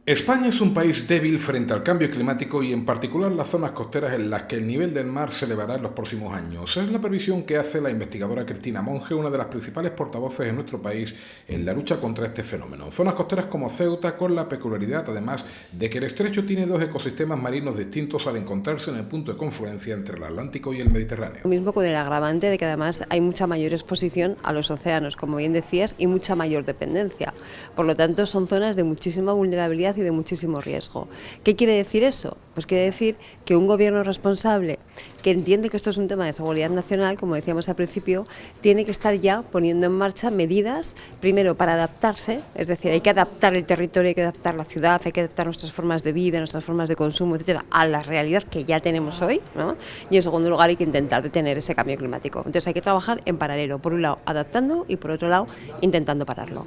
España es un país débil frente al cambio climático y en particular las zonas costeras en las que el nivel del mar se elevará en los próximos años. Es la previsión que hace la investigadora Cristina Monge, una de las principales portavoces en nuestro país en la lucha contra este fenómeno. Zonas costeras como Ceuta, con la peculiaridad además de que el estrecho tiene dos ecosistemas marinos distintos al encontrarse en el punto de confluencia entre el Atlántico y el Mediterráneo. Lo mismo con el agravante de que además hay mucha mayor exposición a los océanos, como bien decías, y mucha mayor dependencia. Por lo tanto, son zonas de muchísima vulnerabilidad y de muchísimo riesgo. ¿Qué quiere decir eso? Pues quiere decir que un gobierno responsable, que entiende que esto es un tema de seguridad nacional, como decíamos al principio, tiene que estar ya poniendo en marcha medidas, primero para adaptarse, es decir, hay que adaptar el territorio, hay que adaptar la ciudad, hay que adaptar nuestras formas de vida, nuestras formas de consumo, etcétera, a la realidad que ya tenemos hoy, ¿no? Y en segundo lugar hay que intentar detener ese cambio climático. Entonces hay que trabajar en paralelo, por un lado adaptando y por otro lado intentando pararlo.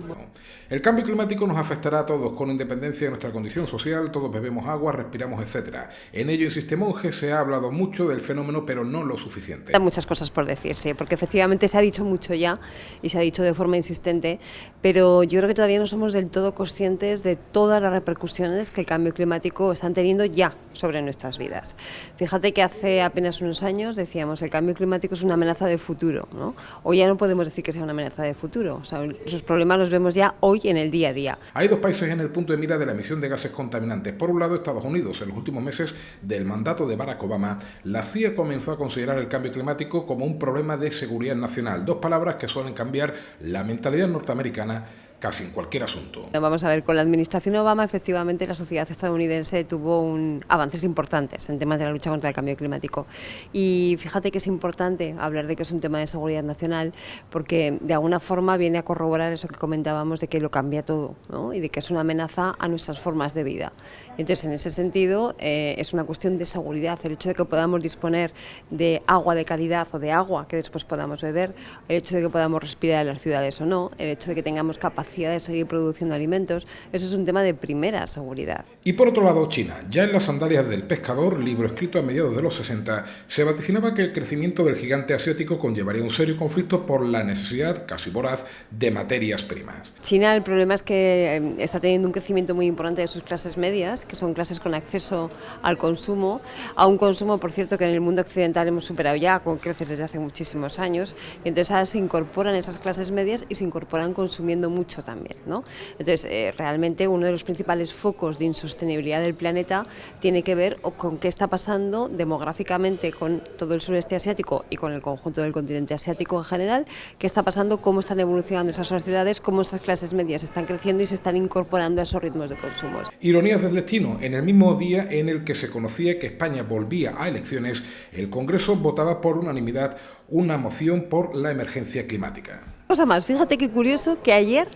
El cambio climático nos afectará a todos, con independencia de nuestra condición social, todos bebemos agua, respiramos, etc. En ello, insiste Monge, se ha hablado mucho del fenómeno, pero no lo suficiente. Hay muchas cosas por decirse, porque efectivamente se ha dicho mucho ya y se ha dicho de forma insistente, pero yo creo que todavía no somos del todo conscientes de todas las repercusiones que el cambio climático están teniendo ya sobre nuestras vidas. Fíjate que hace apenas unos años decíamos el cambio climático es una amenaza de futuro, ¿no? Hoy ya no podemos decir que sea una amenaza de futuro, o sea, sus problemas los vemos ya hoy en el día a día. Hay dos países en el punto de mira de la emisión de gases contaminantes. Por un lado, Estados Unidos. En los últimos meses del mandato de Barack Obama, la CIA comenzó a considerar el cambio climático como un problema de seguridad nacional. Dos palabras que suelen cambiar la mentalidad norteamericana casi en cualquier asunto. Vamos a ver, con la administración Obama efectivamente la sociedad estadounidense tuvo avances importantes en temas de la lucha contra el cambio climático y fíjate que es importante hablar de que es un tema de seguridad nacional porque de alguna forma viene a corroborar eso que comentábamos de que lo cambia todo, ¿no? Y de que es una amenaza a nuestras formas de vida. Entonces en ese sentido es una cuestión de seguridad, el hecho de que podamos disponer de agua de calidad o de agua que después podamos beber, el hecho de que podamos respirar en las ciudades o no, el hecho de que tengamos capacidad de seguir produciendo alimentos, eso es un tema de primera seguridad. Y por otro lado, China. Ya en las sandalias del pescador, libro escrito a mediados de los 60, se vaticinaba que el crecimiento del gigante asiático conllevaría un serio conflicto por la necesidad, casi voraz, de materias primas. China, el problema es que está teniendo un crecimiento muy importante de sus clases medias, que son clases con acceso al consumo, a un consumo, por cierto, que en el mundo occidental hemos superado ya con creces desde hace muchísimos años, y entonces ahora se incorporan esas clases medias y se incorporan consumiendo mucho también, ¿no? Entonces, realmente uno de los principales focos de insostenibilidad del planeta tiene que ver con qué está pasando demográficamente con todo el sureste asiático y con el conjunto del continente asiático en general, qué está pasando, cómo están evolucionando esas sociedades, cómo esas clases medias están creciendo y se están incorporando a esos ritmos de consumo. Ironías del destino. En el mismo día en el que se conocía que España volvía a elecciones, el Congreso votaba por unanimidad una moción por la emergencia climática. Cosa más, fíjate qué curioso que ayer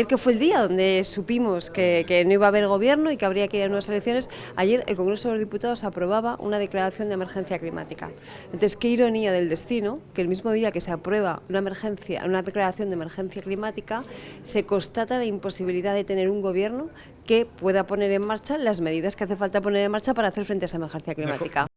que fue el día donde supimos que no iba a haber gobierno y que habría que ir a unas elecciones, ayer el Congreso de los Diputados aprobaba una declaración de emergencia climática. Entonces, qué ironía del destino que el mismo día que se aprueba una declaración de emergencia climática, se constata la imposibilidad de tener un gobierno que pueda poner en marcha las medidas que hace falta poner en marcha para hacer frente a esa emergencia climática.